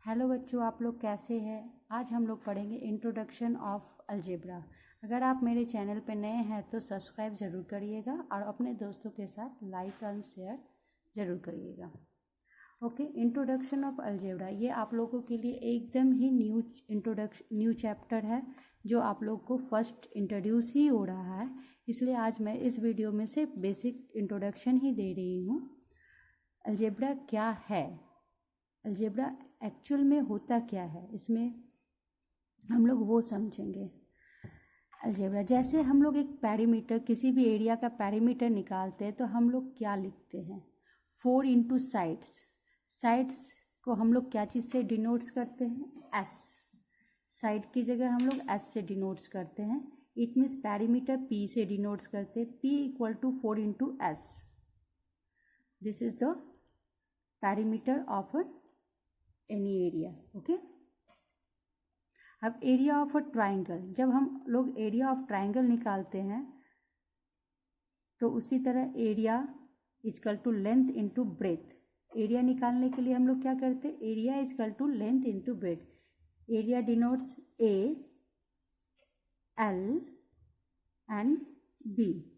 Hello बच्चों, आप लोग कैसे हैं। आज हम लोग पढ़ेंगे इंट्रोडक्शन ऑफ अलजेब्रा। अगर आप मेरे चैनल पर नए हैं तो सब्सक्राइब ज़रूर करिएगा और अपने दोस्तों के साथ लाइक एंड शेयर ज़रूर करिएगा। ओके, इंट्रोडक्शन ऑफ अलजेब्रा ये आप लोगों के लिए एकदम ही न्यू चैप्टर है जो आप लोग को फर्स्ट इंट्रोड्यूस ही हो रहा है, इसलिए आज मैं इस वीडियो में से बेसिक इंट्रोडक्शन ही दे रही हूँ। अलजेब्रा क्या है, अलजेब्रा एक्चुअल में होता क्या है, इसमें हम लोग वो समझेंगे। अलजेब्रा जैसे हम लोग एक पैरीमीटर, किसी भी एरिया का पैरीमीटर निकालते हैं तो हम लोग क्या लिखते हैं, 4 इंटू साइड्स। साइड्स को हम लोग क्या चीज़ से डिनोट्स करते हैं, एस। साइड की जगह हम लोग एस से डिनोट्स करते हैं। इट मीन्स पैरीमीटर पी से डिनोट्स करते हैं, P equal to 4 into S. This is the perimeter of any area. Okay, अब एरिया ऑफ अ ट्राइंगल, जब हम लोग एरिया ऑफ ट्राइंगल निकालते हैं तो उसी तरह area is equal to length into breadth. Area निकालने के लिए हम लोग क्या करते हैं, area is equal to length into breadth. Area denotes A, L and B,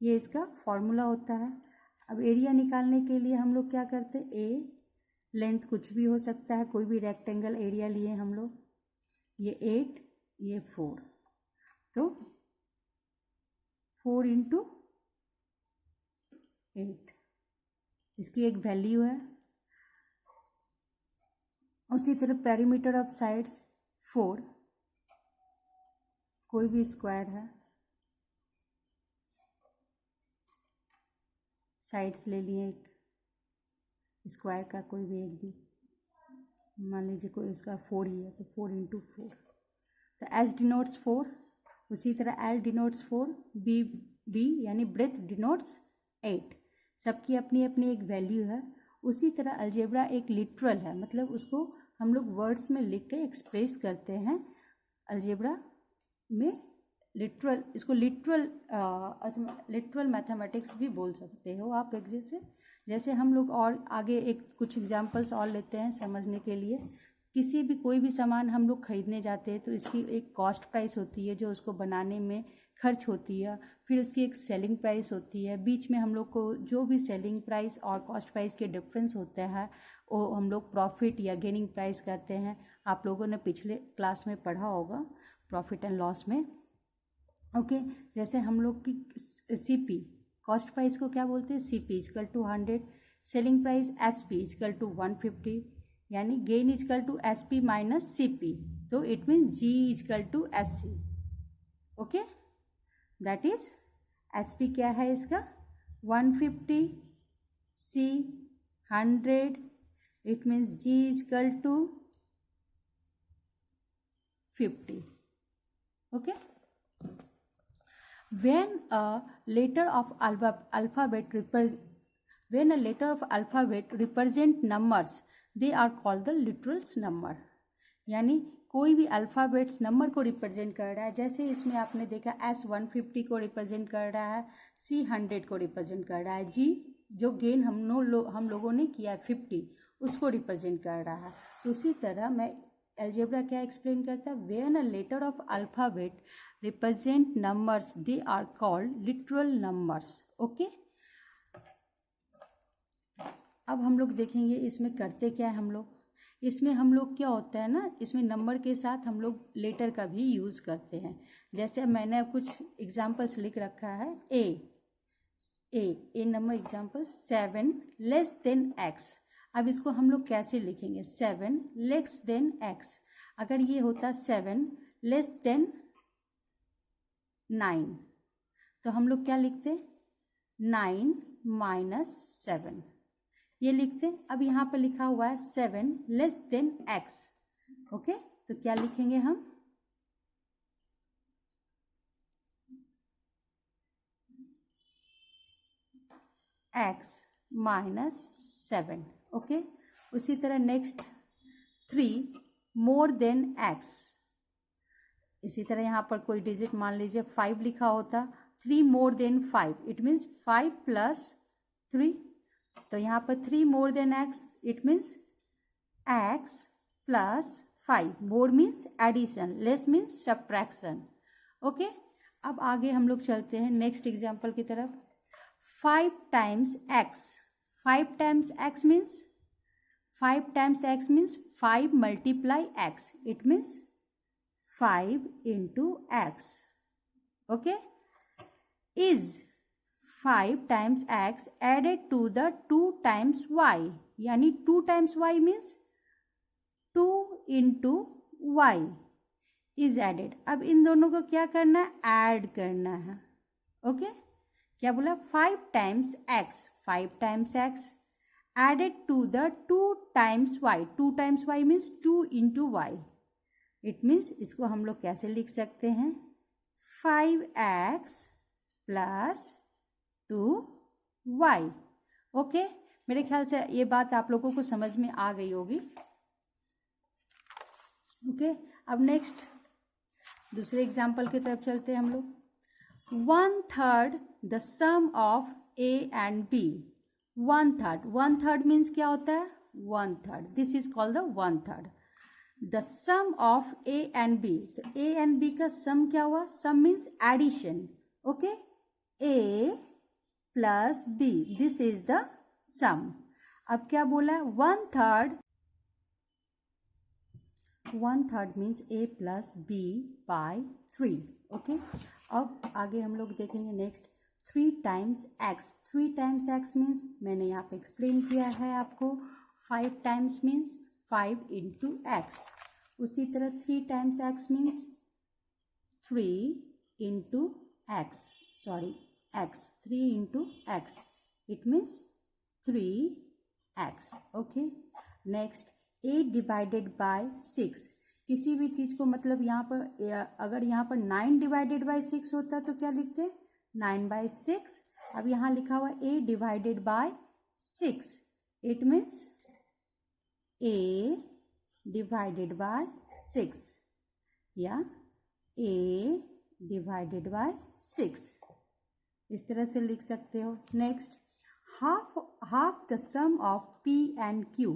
ये इसका फॉर्मूला होता है। अब एरिया निकालने के लिए हम लोग क्या करते हैं, ए लेंथ कुछ भी हो सकता है, कोई भी रेक्टेंगल एरिया लिए हम लोग, ये 8 ये 4, तो 4 इंटू 8 इसकी एक वैल्यू है। उसी तरह पेरीमीटर ऑफ साइड्स 4, कोई भी स्क्वायर है, साइड्स ले लिए एक स्क्वायर का, कोई भी एक भी, मान लीजिए कोई इसका 4 ही है तो 4 इंटू 4, तो एस डिनोट्स 4। उसी तरह एल डिनोट्स 4, बी बी यानी ब्रेथ डिनोट्स 8। सबकी अपनी अपनी एक वैल्यू है। उसी तरह अलजेब्रा एक लिटरल है, मतलब उसको हम लोग वर्ड्स में लिख के एक्सप्रेस करते हैं। अलजेब्रा में लिटरल, इसको लिटरल मैथमेटिक्स भी बोल सकते हो आप। एक जैसे हम लोग और आगे एक कुछ एग्जांपल्स और लेते हैं समझने के लिए। किसी भी कोई भी सामान हम लोग खरीदने जाते हैं तो इसकी एक कॉस्ट प्राइस होती है जो उसको बनाने में खर्च होती है, फिर उसकी एक सेलिंग प्राइस होती है। बीच में हम लोग को जो भी सेलिंग प्राइस और कॉस्ट प्राइस के डिफरेंस होता है वो हम लोग प्रॉफिट या गेनिंग प्राइस कहते हैं। आप लोगों ने पिछले क्लास में पढ़ा होगा प्रॉफिट एंड लॉस में। ओके, जैसे हम लोग की सीपी, कॉस्ट प्राइस को क्या बोलते हैं, CP is equal to 100, selling price SP is equal to 150, यानी gain is equal to SP minus CP, तो it means G is equal to SC. Okay, that is SP क्या है इसका 150, C 100, it means G is equal to 50। Okay, when a letter of alphabet represent numbers, they are called the literal number। यानी कोई भी alphabets number को represent कर रहा है। जैसे इसमें आपने देखा एस 150 को रिप्रेजेंट कर रहा है, सी 100 को रिप्रेजेंट कर रहा है, जी जो गेन हम लोगों ने किया 50 उसको रिप्रेजेंट कर रहा है। तो उसी तरह मैं अलजेब्रा क्या एक्सप्लेन करता है, when a letter of alphabet represent numbers they are called literal numbers. Okay, अब हम लोग देखेंगे इसमें करते क्या है हम लोग। इसमें हम लोग क्या होता है ना, इसमें नंबर के साथ हम लोग लेटर का भी यूज़ करते हैं। जैसे मैंने कुछ एग्जांपल्स लिख रखा है, a number example 7 less than x. अब इसको हम लोग कैसे लिखेंगे, 7 लेस देन एक्स। अगर ये होता 7 लेस देन 9 तो हम लोग क्या लिखते, 9 माइनस 7 ये लिखते। अब यहाँ पर लिखा हुआ है 7 लेस देन एक्स। ओके, तो क्या लिखेंगे हम, एक्स माइनस 7। ओके, उसी तरह नेक्स्ट 3 मोर देन एक्स। इसी तरह यहाँ पर कोई डिजिट मान लीजिए 5 लिखा होता, 3 more than 5, it means 5 plus 3। तो यहाँ पर 3 more than X, it means X plus 5. More means addition, less means subtraction. Okay, अब आगे हम लोग चलते हैं नेक्स्ट एग्जाम्पल की तरफ. 5 times x. 5 times x means 5 times x means 5 multiply x. It means 5 into x. Okay, is 5 times x added to the 2 times y. यानी 2 times y means 2 into y is added. अब इन दोनों को क्या करना है, add करना है. Okay, क्या बोला, 5 times x, 5 times x added to the 2 times y. 2 times y means 2 into y. It means इसको हम लोग कैसे लिख सकते हैं, 5x प्लस 2y. ओके, मेरे ख्याल से ये बात आप लोगों को समझ में आ गई होगी. ओके, अब नेक्स्ट दूसरे एग्जाम्पल की तरफ चलते हैं हम लोग. 1/3 the sum of a and b. 1/3, 1/3 means क्या होता है, 1/3. This is called the 1/3. The sum of a and b. तो a एंड b का सम क्या हुआ, sum means addition. Okay, a plus b, this is the sum. अब क्या बोला है, 1/3. 1/3 means a plus b by 3. Okay, अब आगे हम लोग देखेंगे next 3 times x. 3 times x means मैंने यहाँ पे एक्सप्लेन किया है आपको. 5 टाइम्स मीन्स 5 into x. उसी तरह 3 times x means 3 into x. Sorry, x. 3 into x. It means 3x. Okay, next 8 divided by 6. किसी भी चीज को मतलब यहाँ पर अगर यहाँ पर 9 डिवाइडेड बाय 6 होता तो क्या लिखते, 9/6. अब यहाँ लिखा हुआ 8 divided by 6. It means a divided by 6 या a divided by 6, इस तरह से लिख सकते हो. Next, half the sum of p and q.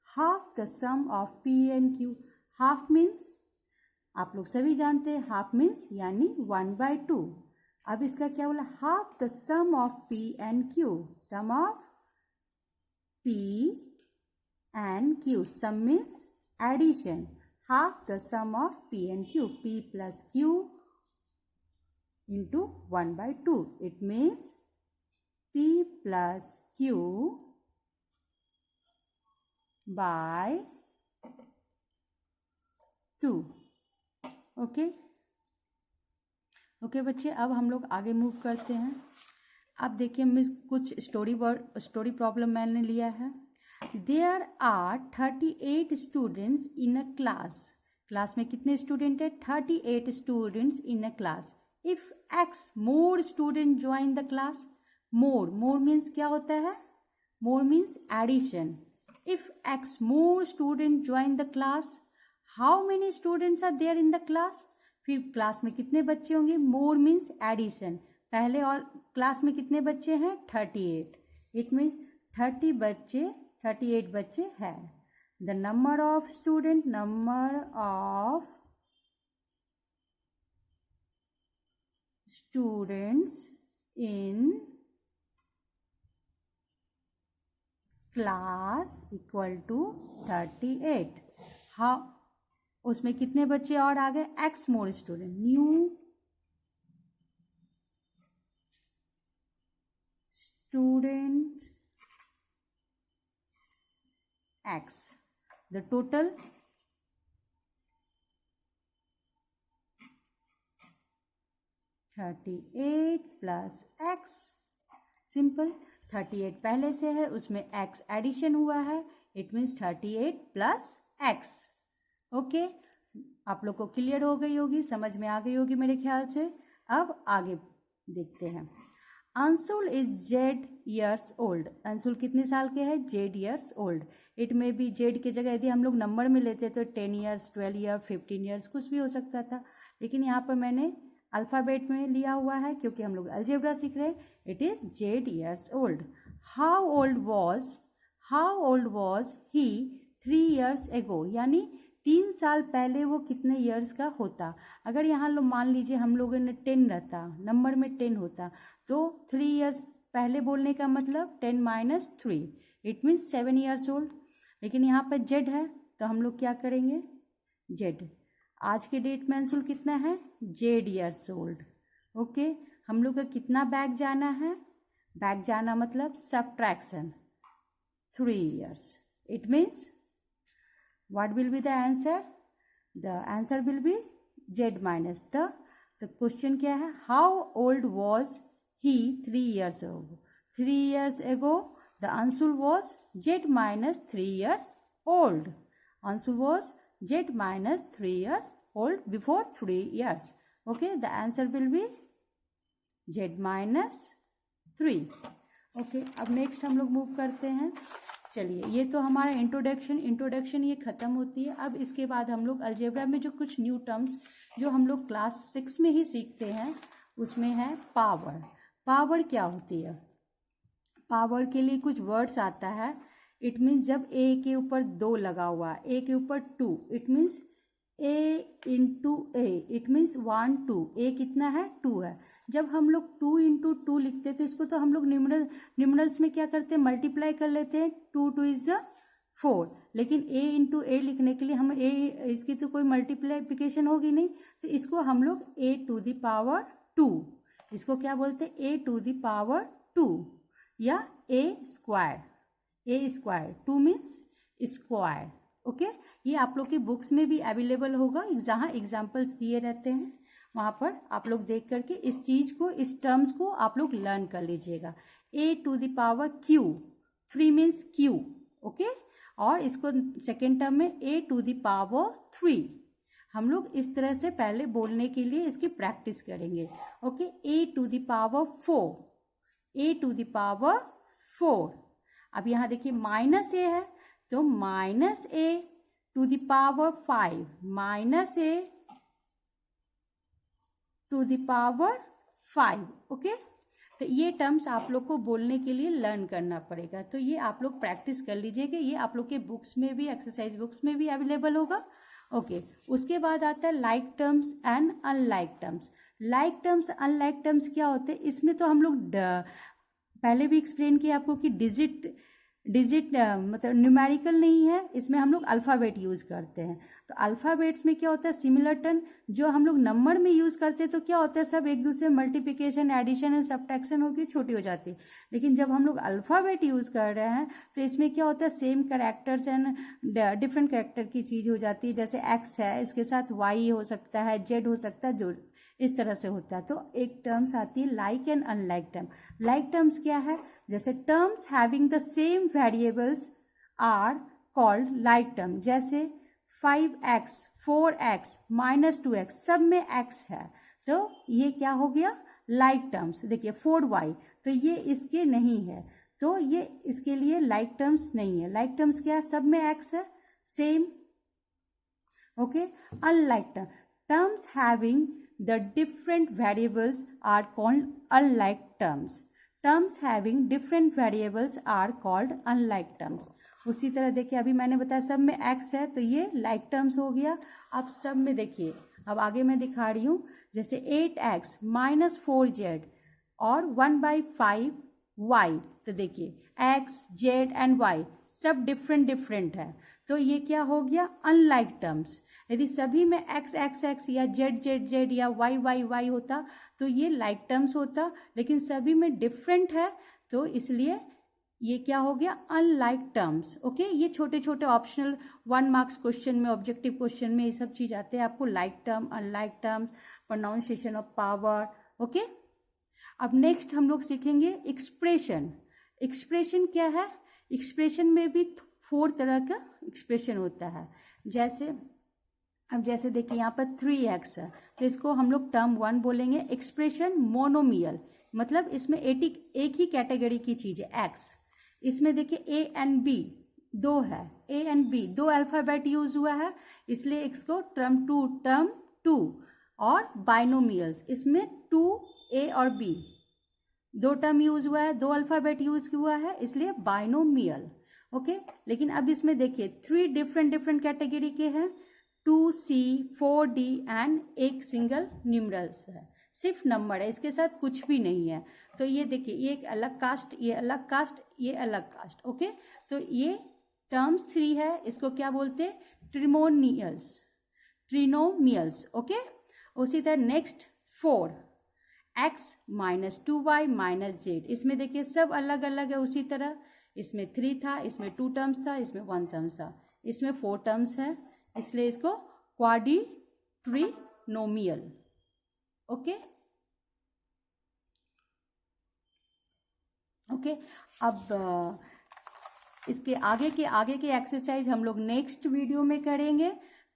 half the sum of p and q. half means आप लोग सभी जानते हैं, half means यानी 1/2. अब इसका क्या बोला, half the sum of p and q. sum of p and q. sum means addition. half the sum of p and q. p plus q into 1/2. it means p plus q by 2. Okay okay बच्चे, अब हम लोग आगे move करते हैं. अब देखिए miss कुछ स्टोरी प्रॉब्लम मैंने लिया है. There are 38 students in a class. Class में कितने स्टूडेंट है, 38 students in a class. If x more student join the class. more means क्या होता है, more means addition. If x more student join the class, how many students are there in the class? फिर class में कितने बच्चे होंगे, more means addition. पहले और क्लास में कितने बच्चे हैं, 38. इट मीन्स 38 बच्चे हैं. The number of student, number of students in class equal to 38. हाँ, उसमें कितने बच्चे और आ गए, X more student. New student x. The total 38 plus x. Simple, 38 पहले से है, उसमें x एडिशन हुआ है. It means 38 plus x. Okay, आप लोग को क्लियर हो गई होगी, समझ में आ गई होगी मेरे ख्याल से. अब आगे देखते हैं. Anshul is Z years old. Anshul कितने साल के हैं, जेड ईयर्स ओल्ड. इट में भी जेड की जगह यदि हम लोग नंबर में लेते तो 10 ईयर्स, 12 ईयर, 15 ईयर्स कुछ भी हो सकता था. लेकिन यहाँ पर मैंने अल्फ़ाबेट में लिया हुआ है क्योंकि हम लोग अलजेब्रा सीख रहे हैं. It is Z years old. How old was he 3 years ago, यानी 3 साल पहले वो कितने ईयर्स का होता। अगर यहाँ लो मान लीजिए हम लोगों ने 10 रहता, नंबर में 10 होता, तो 3 years पहले बोलने का मतलब 10 - 3, इट मीन्स 7 years old। लेकिन यहाँ पर जेड है तो हम लोग क्या करेंगे, जेड। आज के डेट में अंशुल कितना है, जेड ईयर्स ओल्ड। ओके, हम लोग का कितना बैक जाना है, बैक जाना मतलब subtraction 3 years। It means what will be the answer? The answer will be z minus the question क्या है, how old was he 3 years ago? 3 years ago the Anshul was z minus 3 years old. Anshul was z minus 3 years old before 3 years. Okay, the answer will be z minus 3. Okay, अब next हम लोग move करते हैं। चलिए, ये तो हमारा introduction ये ख़त्म होती है। अब इसके बाद हम लोग अलजेब्रा में जो कुछ न्यू टर्म्स जो हम लोग क्लास 6 में ही सीखते हैं, उसमें है पावर। पावर क्या होती है, पावर के लिए कुछ वर्ड्स आता है। इट मीन्स जब ए के ऊपर 2 लगा हुआ, ए के ऊपर 2, it means A into A, it means 1 2, ए कितना है, 2 है। जब हम लोग 2 × 2 लिखते हैं तो इसको तो हम लोग न्यूमरल्स में क्या करते हैं, मल्टीप्लाई कर लेते हैं, 2 2 इज 4। लेकिन a × a लिखने के लिए हम इसकी तो कोई मल्टीप्लीकेशन होगी नहीं, तो इसको हम लोग a टू द पावर 2, इसको क्या बोलते हैं, a टू द पावर 2 या a square 2 means square. Okay, ये आप लोग की बुक्स में भी अवेलेबल होगा, जहाँ एग्जाम्पल्स दिए रहते हैं वहाँ पर आप लोग देख करके इस चीज़ को, इस टर्म्स को आप लोग लर्न कर लीजिएगा। a to the power q, 3 means q। Okay, और इसको सेकेंड टर्म में a टू द पावर 3। हम लोग इस तरह से पहले बोलने के लिए इसकी प्रैक्टिस करेंगे। Okay, a to the power 4, a to the power 4। अब यहाँ देखिए माइनस a है, तो minus a to the power 5, minus a to the power 5। Okay, तो ये टर्म्स आप लोग को बोलने के लिए लर्न करना पड़ेगा, तो ये आप लोग प्रैक्टिस कर लीजिएगा। ये आप लोग के बुक्स में भी, एक्सरसाइज बुक्स में भी अवेलेबल होगा। ओके, उसके बाद आता है like terms and unlike terms. Like terms unlike terms क्या होते हैं, इसमें तो हम लोग पहले भी एक्सप्लेन किया आपको कि डिजिट मतलब न्यूमेरिकल नहीं है, इसमें हम लोग अल्फ़ाबेट यूज़ करते हैं। तो अल्फ़ाबेट्स में क्या होता है, सिमिलरटन जो हम लोग नंबर में यूज़ करते हैं तो क्या होता है, सब एक दूसरे मल्टीप्लिकेशन, एडिशन एंड सब्ट्रैक्शन होकर छोटी हो जाती है। लेकिन जब हम लोग अल्फ़ाबेट यूज़ कर रहे हैं तो इसमें क्या होता है, same characters and different character की चीज़ हो जाती है। जैसे एक्स है, इसके साथ वाई हो सकता है, जेड हो सकता है, जो इस तरह से होता है। तो एक टर्म्स आती है like and unlike term. Like terms क्या है, जैसे terms having the same variables are called like term. जैसे 5x, 4x, -2x, सब में x है, तो ये क्या हो गया, लाइक टर्म्स। देखिए 4y, तो ये इसके नहीं है, तो ये इसके लिए लाइक टर्म्स नहीं है। लाइक टर्म्स क्या है, सब में x है, same. Okay, unlike term, terms having the different variables are called unlike terms. Terms having different variables are called unlike terms. उसी तरह देखिए, अभी मैंने बताया सब में x है तो ये like terms हो गया। अब सब में देखिए, अब आगे मैं दिखा रही हूँ, जैसे 8x -4z और 1/5y। तो देखिए x, z एंड y सब डिफरेंट है, तो ये क्या हो गया, अनलाइक टर्म्स। यदि सभी में x x x या z z z या y y y होता तो ये लाइक टर्म्स होता, लेकिन सभी में डिफरेंट है तो इसलिए ये क्या हो गया, अनलाइक टर्म्स। ओके, ये छोटे छोटे ऑप्शनल 1 मार्क्स क्वेश्चन में, ऑब्जेक्टिव क्वेश्चन में ये सब चीज आते हैं आपको, like term, unlike terms, pronunciation of power. Okay, अब नेक्स्ट हम लोग सीखेंगे एक्सप्रेशन। एक्सप्रेशन क्या है, एक्सप्रेशन में भी 4 तरह का एक्सप्रेशन होता है। जैसे देखिए यहाँ पर 3x है, तो इसको हम लोग टर्म 1 बोलेंगे। एक्सप्रेशन मोनोमियल, मतलब इसमें एक ही कैटेगरी की चीज है x। इसमें देखिए a एंड b 2 है, a and b 2 alphabet use हुआ है, इसलिए इसको टर्म 2। और बाइनोमियल्स, इसमें 2a और b 2 टर्म यूज हुआ है, 2 अल्फाबेट यूज हुआ है, इसलिए बाइनोमियल। ओके। लेकिन अब इसमें देखिए 3 डिफरेंट कैटेगरी के हैं, 2C 4D एंड एक सिंगल न्यूमरल्स है, सिर्फ नंबर है, इसके साथ कुछ भी नहीं है। तो ये देखिए, ये एक अलग कास्ट, ये अलग कास्ट, ये अलग कास्ट। ओके, तो ये टर्म्स 3 है, इसको क्या बोलते हैं? ट्रिमोनियल्स, ट्रिनोमियल्स। ओके, उसी तरह next 4 x minus 2y minus z, इसमें देखिए सब अलग अलग है। उसी तरह इसमें 3 था, इसमें 2 टर्म्स था, इसमें 1 टर्म्स था, इसमें 4 टर्म्स है, इसलिए इसको क्वाड्रिट्रिनोमियल। ओके ओके, अब इसके आगे के एक्सरसाइज हम लोग नेक्स्ट वीडियो में करेंगे।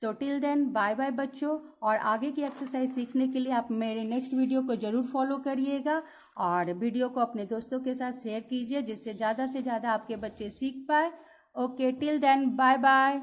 तो टिल देन बाय बाय बच्चों, और आगे की एक्सरसाइज सीखने के लिए आप मेरे नेक्स्ट वीडियो को जरूर फॉलो करिएगा और वीडियो को अपने दोस्तों के साथ शेयर कीजिए, जिससे ज़्यादा से ज़्यादा आपके बच्चे सीख पाए। Okay, till then bye bye.